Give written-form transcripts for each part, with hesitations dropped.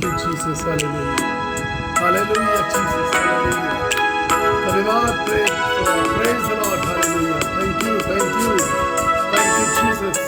Thank you, Jesus. Hallelujah. Hallelujah, Jesus. Hallelujah. धन्यवाद, praise the Lord. Hallelujah. Thank you, thank you. Thank you, Jesus.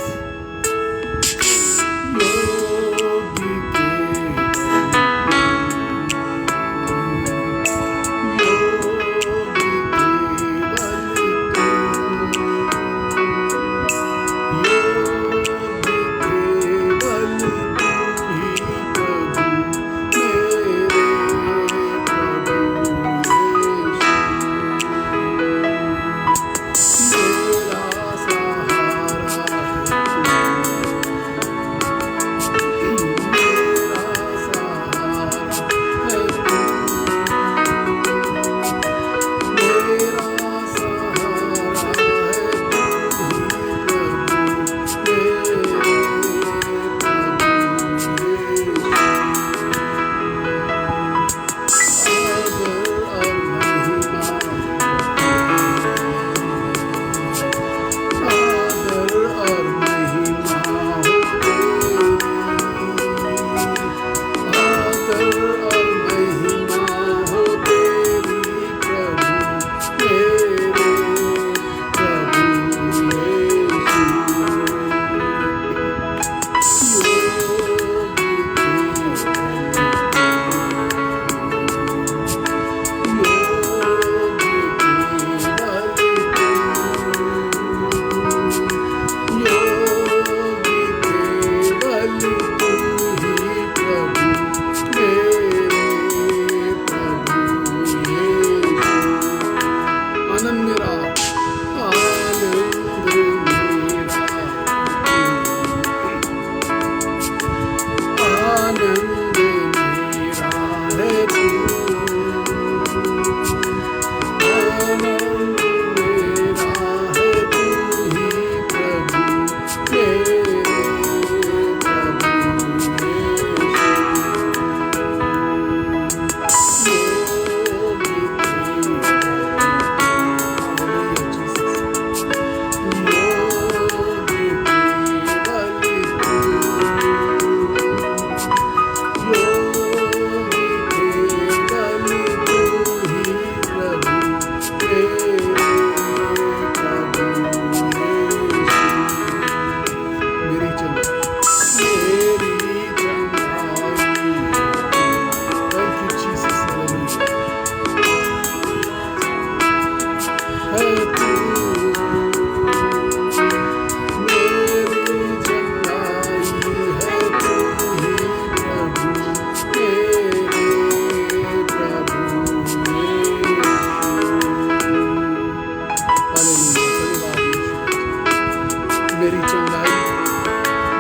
योगी के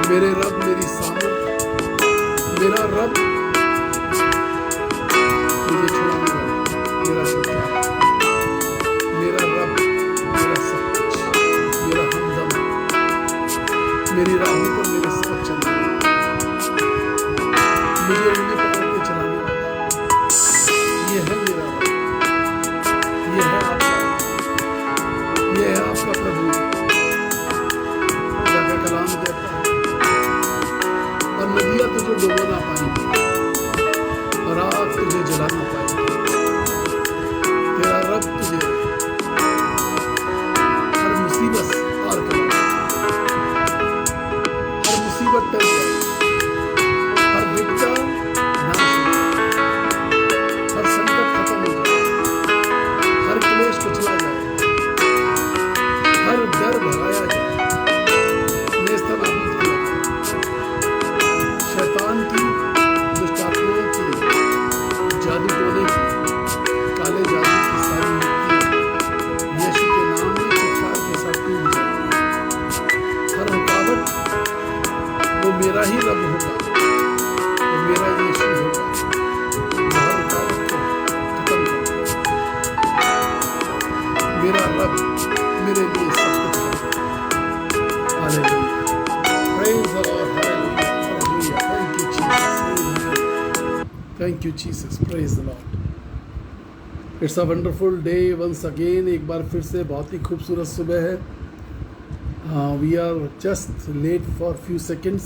मेरे रब मेरी सामर्थ, मेरा रब मुझे छुड़ाने वाला, मेरा सत्या, मेरा रब मेरा सब कुछ, मेरा हमदम, मेरी राहों पर मेरे साथ चलना, मुझे उंगली पकड़ के चलाने वाला, ये है मेरा रब, ये है आपका, ये है आपका प्रभु। खुदा का कलाम कहता है और नदियाँ तुझे डुबो ना पाएंगी और आग तुझे जला ना पाएगी। तेरा रब तुझे हर मुसीबत पार करा, हर मुसीबत टल जाए, हर विपदा नाश हो जाए, हर संकट खत्म हो जाए, हर क्लेश कुचला जाए, हर डर भगाया जाए, नेस्तनाबूद किया जाए, शैतान की, दुष्ट आत्माओं की, जादू टोने की, काले जादू की सारी युक्तियां यीशु के नाम में चित्कार के साथ टूट जाएंगी। हर रुकावट वो मेरा ही रब होगा, वो मेरा यीशु होगा, वो हर रुकावट को खत्म कर देगा। मेरा रब मेरे लिए सब कुछ करेगा। Hallelujah, praise the Lord, hallelujah, thank you Jesus, thank you Jesus, praise the Lord. It's a wonderful day once again, एक बार फिर से बहुत ही खूबसूरत सुबह है। We are just late for few seconds,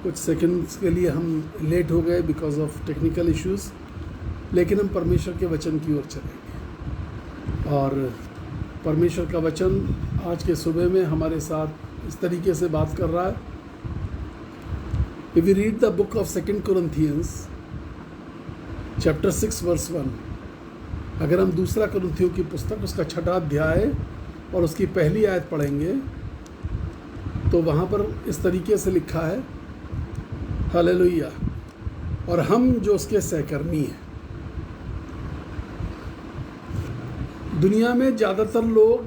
कुछ सेकंड्स के लिए हम लेट हो गए बिकॉज ऑफ टेक्निकल इश्यूज़, लेकिन हम परमेश्वर के वचन की ओर चलेंगे। और परमेश्वर का वचन आज के सुबह में हमारे साथ इस तरीके से बात कर रहा है। If we read the book of 2 Corinthians chapter 6 verse 1, अगर हम 2 कुरिन्थियों की पुस्तक उसका 6वां अध्याय और उसकी पहली आयत पढ़ेंगे तो वहाँ पर इस तरीके से लिखा है, हालेलुया, और हम जो उसके सहकर्मी हैं। दुनिया में ज़्यादातर लोग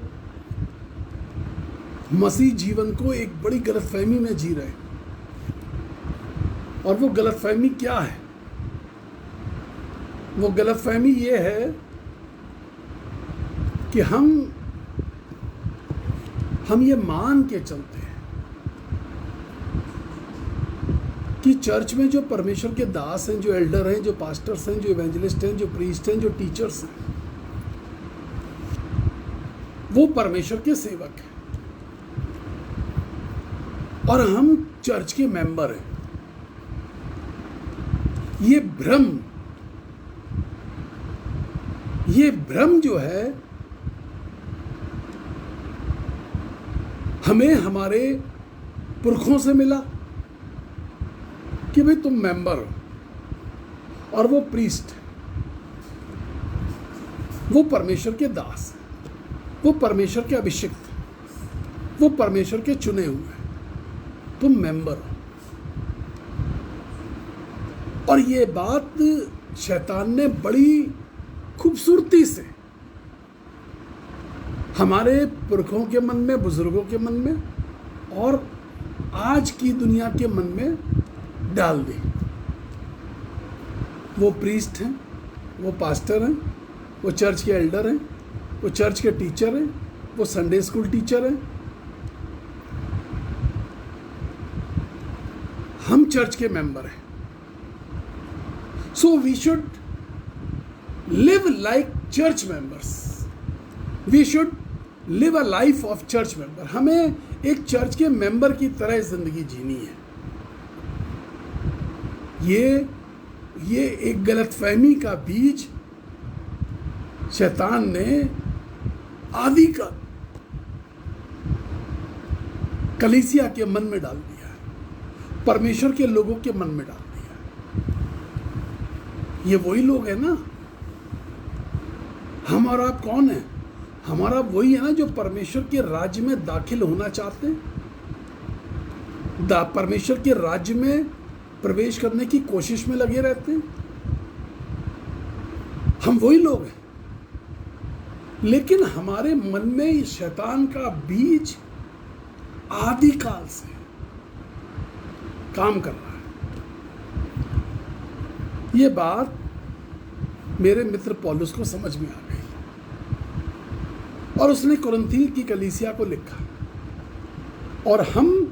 मसीह जीवन को एक बड़ी गलतफहमी में जी रहे हैं, और वो गलतफहमी क्या है? वो गलतफहमी ये है कि हम ये मान के चलते हैं कि चर्च में जो परमेश्वर के दास हैं, जो एल्डर हैं, जो पास्टर्स हैं, जो इवेंजलिस्ट हैं, जो प्रीस्ट हैं, जो टीचर्स हैं, वो परमेश्वर के सेवक हैं और हम चर्च के मेंबर हैं। ये भ्रम जो है हमें हमारे पुरखों से मिला कि भाई तुम मेंबर हो और वो प्रीस्ट है, वो परमेश्वर के दास है, वो परमेश्वर के अभिषिक्त है, वो परमेश्वर के चुने हुए हैं, तुम मेंबर हो। और ये बात शैतान ने बड़ी खूबसूरती से हमारे पुरखों के मन में, बुजुर्गों के मन में और आज की दुनिया के मन में डाल दी। वो प्रीस्ट हैं, वो पास्टर हैं, वो चर्च के एल्डर हैं, वो चर्च के टीचर हैं, वो संडे स्कूल टीचर हैं, हम चर्च के मेंबर हैं। So we should live like church members, we should live a life of church member. हमें एक चर्च के मेंबर की तरह जिंदगी जीनी है। ये एक गलतफहमी का बीज शैतान ने आदि का कलीसिया के मन में डाल दिया है, परमेश्वर के लोगों के मन में डाल दिया है। ये वही लोग हैं ना, हम और आप कौन है? हमारा वही है ना जो परमेश्वर के राज्य में दाखिल होना चाहते हैं, परमेश्वर के राज्य में प्रवेश करने की कोशिश में लगे रहते हैं। हम वही लोग हैं, लेकिन हमारे मन में शैतान का बीज आदिकाल से काम कर रहा है। ये बात मेरे मित्र पौलुस को समझ में आ गई और उसने कुरिन्थी की कलीसिया को लिखा, और हम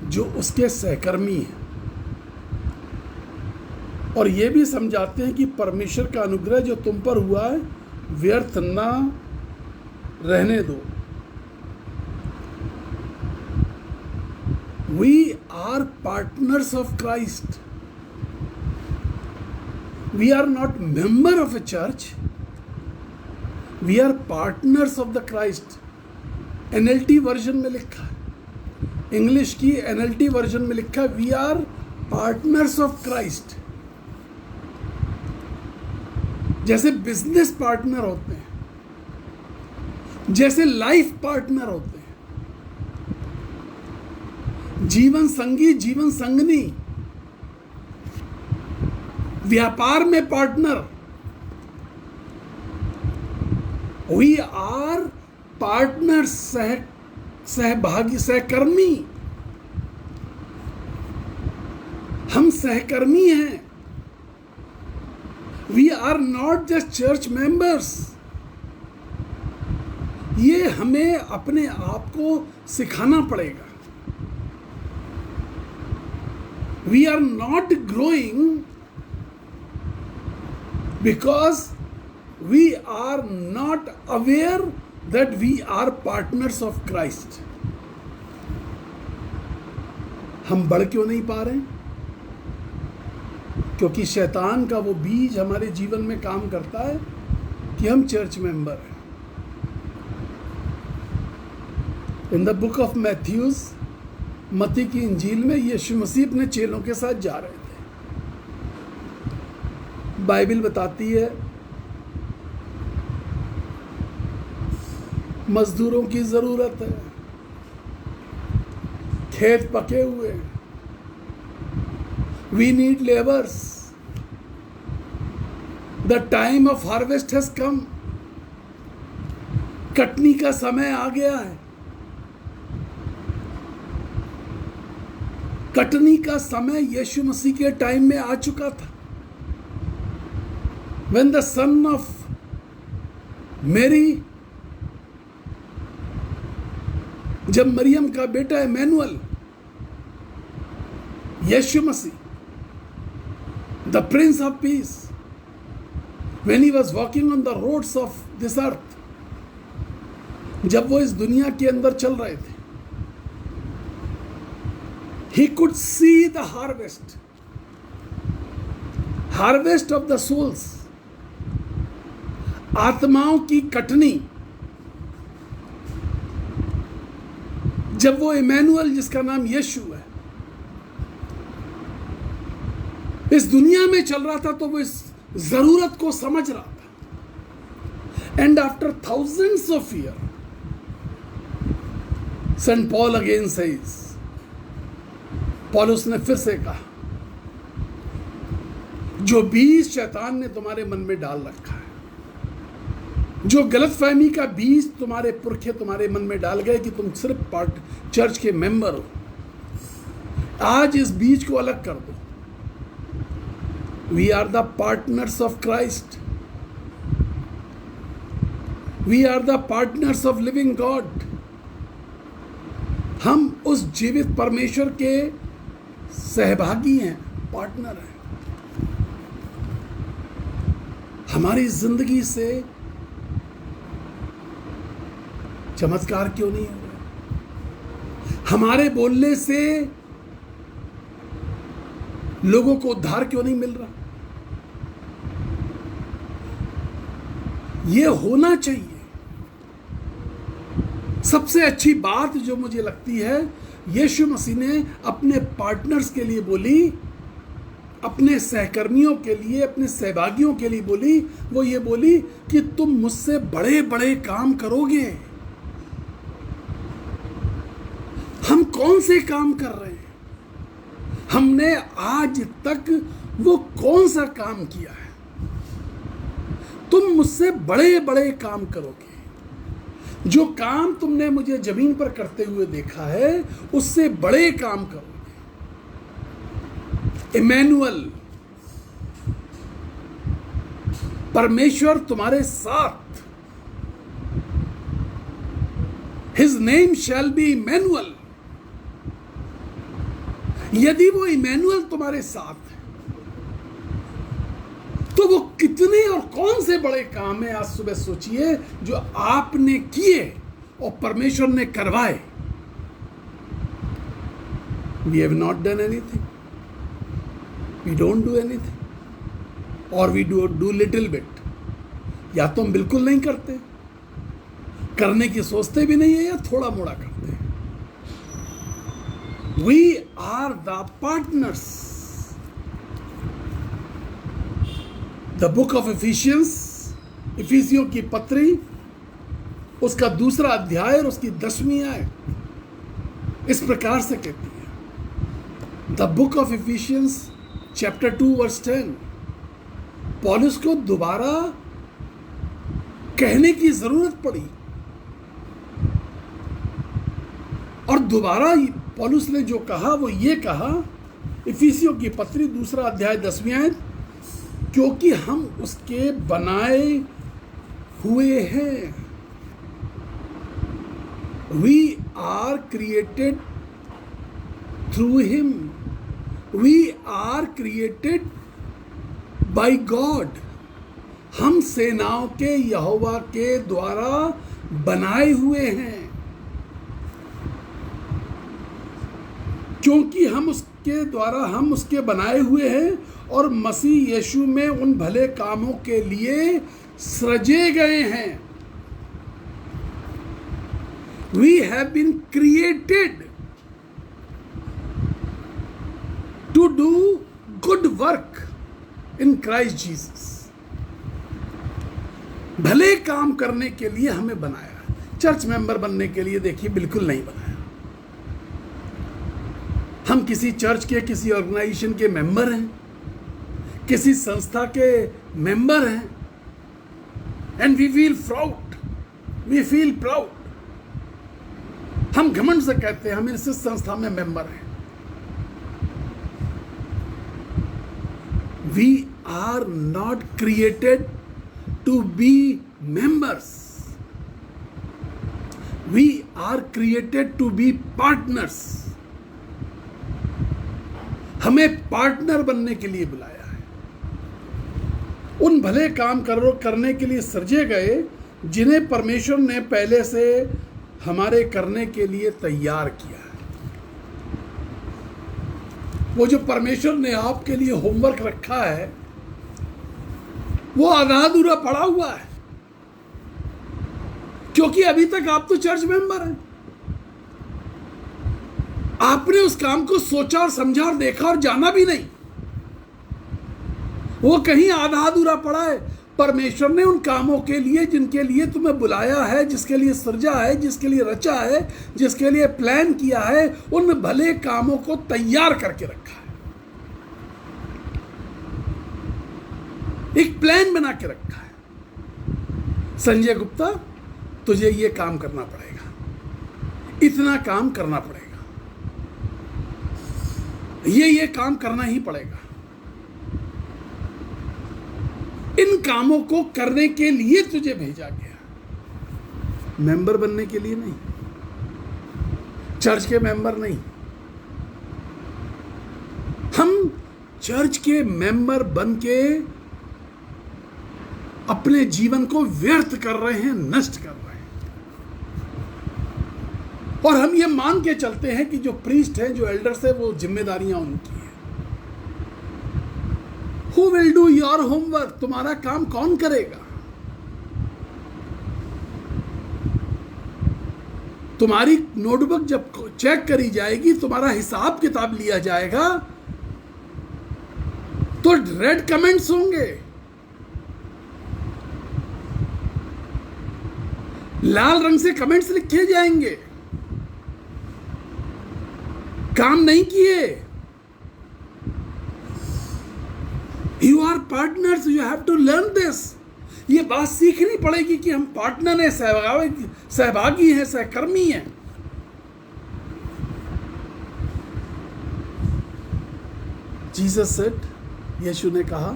जो उसके सहकर्मी हैं और ये भी समझाते हैं कि परमेश्वर का अनुग्रह जो तुम पर हुआ है व्यर्थ ना रहने दो। We are partners of Christ. We are not member of a church. We are partners of the Christ. NLT version में लिखा है, इंग्लिश की NLT वर्जन में लिखा है, We are partners of Christ. जैसे बिजनेस पार्टनर होते हैं, जैसे लाइफ पार्टनर होते हैं, जीवन संगी, जीवन संगनी, व्यापार में पार्टनर, वी आर पार्टनर, सहभागी, सहकर्मी। हम सहकर्मी हैं। We are not just church members. ये हमें अपने आप को सिखाना पड़ेगा। We are not growing because we are not aware that we are partners of Christ. हम बढ़ क्यों नहीं पा रहे हैं? क्योंकि शैतान का वो बीज हमारे जीवन में काम करता है कि हम चर्च मेंबर हैं। In the book of Matthews, मत्ती की इंजील में यीशु मसीह अपने चेलों के साथ जा रहे थे। बाइबल बताती है मजदूरों की जरूरत है, खेत पके हुए, we need labours, the time of harvest has come, कटनी का समय आ गया है। कटनी का समय यीशु मसीह के टाइम में आ चुका था। When the son of Mary, जब मरियम का बेटा इमैनुअल यीशु मसीह, the Prince of Peace, when he was walking on the roads of this earth, जब वो इस दुनिया के अंदर चल रहे थे, he could see the harvest of the souls, आत्माओं की कटनी। जब वो इमैनुअल, जिसका नाम यीशु है, इस दुनिया में चल रहा था, तो वो इस जरूरत को समझ रहा था। And after thousands of year, Saint Paul again says, पौलुस ने फिर से कहा, जो बीज शैतान ने तुम्हारे मन में डाल रखा है, जो गलतफहमी का बीज तुम्हारे पुरखे तुम्हारे मन में डाल गए कि तुम सिर्फ चर्च के मेंबर हो, आज इस बीज को अलग कर दो। We are the partners of Christ, we are the partners of living God. हम उस जीवित परमेश्वर के सहभागी हैं, पार्टनर हैं। हमारी जिंदगी से चमत्कार क्यों नहीं हो रहा? हमारे बोलने से लोगों को उद्धार क्यों नहीं मिल रहा? यह होना चाहिए। सबसे अच्छी बात जो मुझे लगती है, यीशु मसीह ने अपने पार्टनर्स के लिए बोली, अपने सहकर्मियों के लिए, अपने सहभागियों के लिए बोली, वो ये बोली कि तुम मुझसे बड़े बड़े काम करोगे। हम कौन से काम कर रहे हैं? हमने आज तक वो कौन सा काम किया है? तुम मुझसे बड़े बड़े काम करोगे। जो काम तुमने मुझे जमीन पर करते हुए देखा है, उससे बड़े काम करोगे। इमैनुअल, परमेश्वर तुम्हारे साथ। His name shall be Emmanuel. यदि वो इमैनुअल तुम्हारे साथ है, तो वो कितने और कौन से बड़े काम है, आज सुबह सोचिए, जो आपने किए और परमेश्वर ने करवाए। We have not done anything. We don't do anything. Or we do little bit. या तो हम बिल्कुल नहीं करते, करने की सोचते भी नहीं है, या थोड़ा मोड़ा करते हैं। We are the partners. The book of Ephesians, इफिसियों की पत्री, उसका 2 अध्याय और उसकी 10वीं आयत इस प्रकार से कहती है। The book of Ephesians chapter 2 verse 10, पौलुस को दोबारा कहने की जरूरत पड़ी, और दोबारा पौलुस ने जो कहा वो ये कहा, इफिसियों की पत्री 2 अध्याय 10वीं आयत, क्योंकि हम उसके बनाए हुए हैं। We are created through him. We are created by God. हम सेनाओं के यहोवा के द्वारा बनाए हुए हैं। क्योंकि हम उसके द्वारा हम उसके बनाए हुए हैं और मसीह यीशु में उन भले कामों के लिए सृजे गए हैं। We have been created to do good work in Christ Jesus. भले काम करने के लिए हमें बनाया है। चर्च मेंबर बनने के लिए देखिए बिल्कुल नहीं बनाया। हम किसी चर्च के किसी ऑर्गेनाइजेशन के मेंबर हैं, किसी संस्था के मेंबर हैं, एंड वी फील प्राउड। हम घमंड से कहते हैं हम इस संस्था में मेंबर हैं। We are not created to be members, we are created to be partners. हमें पार्टनर बनने के लिए बुलाया है, उन भले काम करने के लिए सृजे गए जिन्हें परमेश्वर ने पहले से हमारे करने के लिए तैयार किया है। वो जो परमेश्वर ने आपके लिए होमवर्क रखा है वो आधा अधूरा पड़ा हुआ है, क्योंकि अभी तक आप तो चर्च मेंबर हैं। आपने उस काम को सोचा और समझा और देखा और जाना भी नहीं, वो कहीं आधा अधूरा पड़ा है। परमेश्वर ने उन कामों के लिए जिनके लिए तुम्हें बुलाया है, जिसके लिए सृजा है, जिसके लिए रचा है, जिसके लिए प्लान किया है, उन भले कामों को तैयार करके रखा है। एक प्लान बना के रखा है। संजय गुप्ता, तुझे ये काम करना पड़ेगा, इतना काम करना पड़ेगा, ये काम करना ही पड़ेगा। इन कामों को करने के लिए तुझे भेजा गया, मेंबर बनने के लिए नहीं, चर्च के मेंबर नहीं। हम चर्च के मेंबर बन के अपने जीवन को व्यर्थ कर रहे हैं, नष्ट कर रहे हैं। और हम ये मान के चलते हैं कि जो प्रीस्ट हैं, जो एल्डर्स हैं, वो जिम्मेदारियां उनकी हैं। Who will do your homework? तुम्हारा काम कौन करेगा? तुम्हारी नोटबुक जब चेक करी जाएगी, तुम्हारा हिसाब किताब लिया जाएगा, तो रेड कमेंट्स होंगे, लाल रंग से कमेंट्स लिखे जाएंगे। काम नहीं किए, you are partners, you have to learn this. ये बात सीखनी पड़ेगी कि हम पार्टनर हैं, सहभागी हैं, सहकर्मी हैं। जीसस सेड, यीशु ने कहा,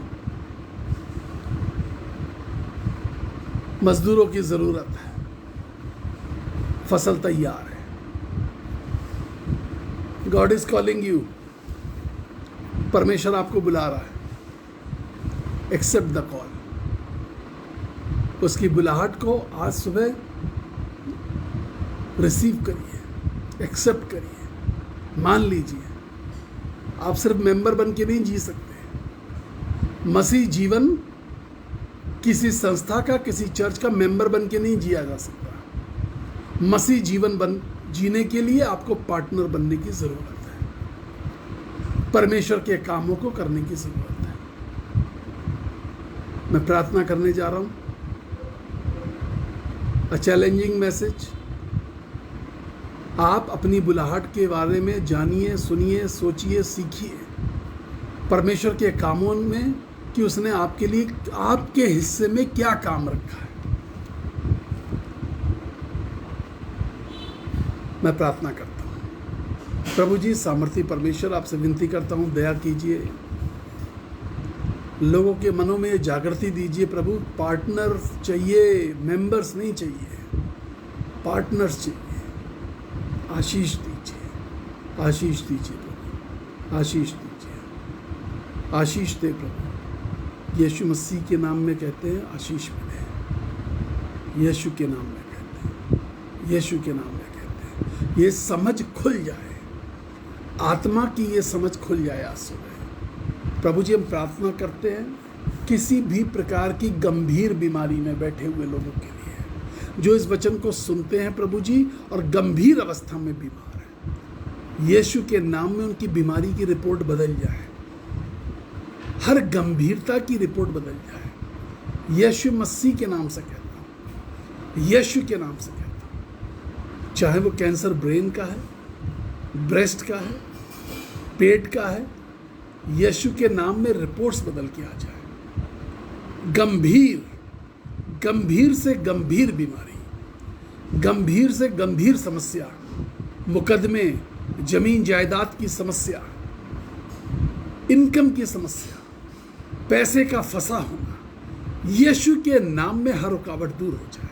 मजदूरों की जरूरत है, फसल तैयार है। गॉड इज कॉलिंग यू, परमेश्वर आपको बुला रहा है। एक्सेप्ट द कॉल, उसकी बुलाहट को आज सुबह रिसीव करिए, एक्सेप्ट करिए, मान लीजिए। आप सिर्फ मेंबर बन के नहीं जी सकते। मसीह जीवन किसी संस्था का, किसी चर्च का मेंबर बन के नहीं जिया जा सकता। मसीह जीवन जीने के लिए आपको पार्टनर बनने की जरूरत है, परमेश्वर के कामों को करने की जरूरत है। मैं प्रार्थना करने जा रहा हूं। अ चैलेंजिंग मैसेज। आप अपनी बुलाहट के बारे में जानिए, सुनिए, सोचिए, सीखिए परमेश्वर के कामों में कि उसने आपके लिए, आपके हिस्से में क्या काम रखा है। मैं प्रार्थना करता हूँ। प्रभु जी, सामर्थी परमेश्वर, आपसे विनती करता हूँ, दया कीजिए, लोगों के मनों में जागृति दीजिए। प्रभु, पार्टनर चाहिए, मेंबर्स नहीं चाहिए, पार्टनर्स चाहिए। आशीष दीजिए, आशीष दीजिए प्रभु, आशीष दीजिए, आशीष दे प्रभु। यीशु मसीह के नाम में कहते हैं, आशीष मिले। यीशु के नाम में कहते हैं, यीशु के नाम में कहते हैं। ये समझ खुल जाए, आत्मा की ये समझ खुल जाए आज सुबह। प्रभु जी हम प्रार्थना करते हैं किसी भी प्रकार की गंभीर बीमारी में बैठे हुए लोगों के लिए जो इस वचन को सुनते हैं प्रभु जी और गंभीर अवस्था में बीमार हैं, यीशु के नाम में उनकी बीमारी की रिपोर्ट बदल जाए, हर गंभीरता की रिपोर्ट बदल जाए। यीशु मसीह के नाम से कहता हूँ, यीशु के नाम से कहता हूँ, चाहे वो कैंसर ब्रेन का है, ब्रेस्ट का है, पेट का है, यीशु के नाम में रिपोर्ट्स बदल के आ जाए। गंभीर से गंभीर बीमारी, गंभीर से गंभीर समस्या, मुकदमे, जमीन जायदाद की समस्या, इनकम की समस्या, पैसे का फंसा होना, यीशु के नाम में हर रुकावट दूर हो जाए।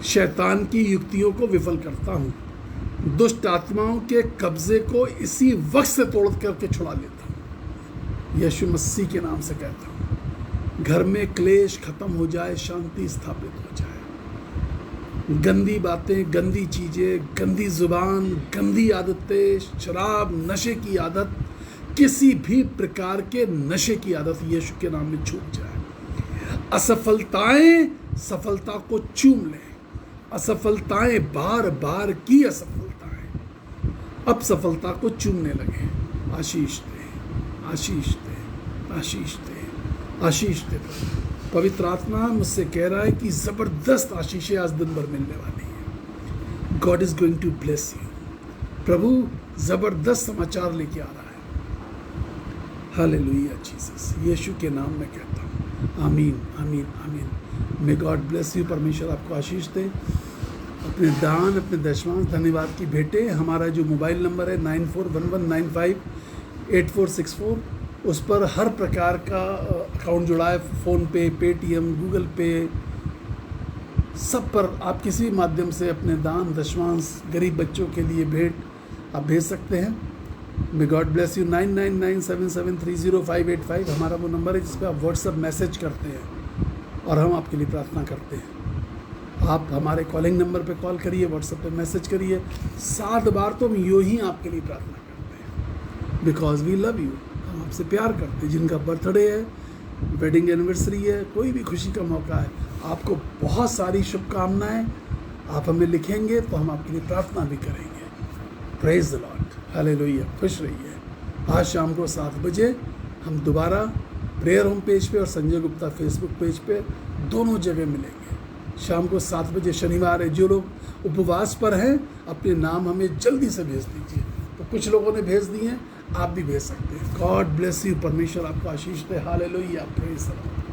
शैतान की युक्तियों को विफल करता हूँ, दुष्ट आत्माओं के कब्जे को इसी वक्त से तोड़ करके छुड़ा लेता हूँ। यीशु मसीह के नाम से कहता हूँ, घर में क्लेश खत्म हो जाए, शांति स्थापित हो जाए। गंदी बातें, गंदी चीज़ें, गंदी जुबान, गंदी आदतें, शराब, नशे की आदत, किसी भी प्रकार के नशे की आदत यीशु के नाम में छूट जाए। असफलताएं सफलता को चूम लें, असफलताएं बार बार की असफलताएं अब सफलता को चूमने लगे। आशीष दे, आशीष दे, आशीष दे, आशीष दे। पवित्र आत्मा मुझसे कह रहा है कि ज़बरदस्त आशीषें आज दिन भर मिलने वाली हैं। God is going to bless you. प्रभु ज़बरदस्त समाचार लेके आ रहा है। हालेलुया जीसस, यीशु के नाम में कहता हूँ, आमीन, आमीन, आमीन। May God bless you. परमेश्वर आपको आशीष दे। अपने दान, अपने दशमांश, धन्यवाद की भेंटें। हमारा जो मोबाइल नंबर है 9411958464, उस पर हर प्रकार का अकाउंट जुड़ा है। फ़ोन पे, पेटीएम, गूगल पे, सब पर आप किसी भी माध्यम से अपने दान, दशमांश, गरीब बच्चों के लिए भेंट आप भेज सकते हैं। May God bless you. 9997730585 हमारा वो नंबर है जिस पर आप व्हाट्सएप मैसेज करते हैं और हम आपके लिए प्रार्थना करते हैं। आप हमारे कॉलिंग नंबर पे कॉल करिए, व्हाट्सएप पे मैसेज करिए। 7 बार तो हम यूँ ही आपके लिए प्रार्थना करते हैं, बिकॉज वी लव यू। हम आपसे प्यार करते हैं। जिनका बर्थडे है, वेडिंग एनिवर्सरी है, कोई भी खुशी का मौका है, आपको बहुत सारी शुभकामनाएं। आप हमें लिखेंगे तो हम आपके लिए प्रार्थना भी करेंगे। Praise the Lord, hallelujah. खुश रहिए। आज शाम को 7 बजे हम दोबारा प्रेयर होम पेज पे और संजय गुप्ता फेसबुक पेज पे दोनों जगह मिलेंगे। शाम को 7 बजे शनिवार है। जो लोग उपवास पर हैं अपने नाम हमें जल्दी से भेज दीजिए। तो कुछ लोगों ने भेज दिए हैं, आप भी भेज सकते हैं। God bless you. परमेश्वर आपको आशीष दे। हालेलुया। Praise the Lord.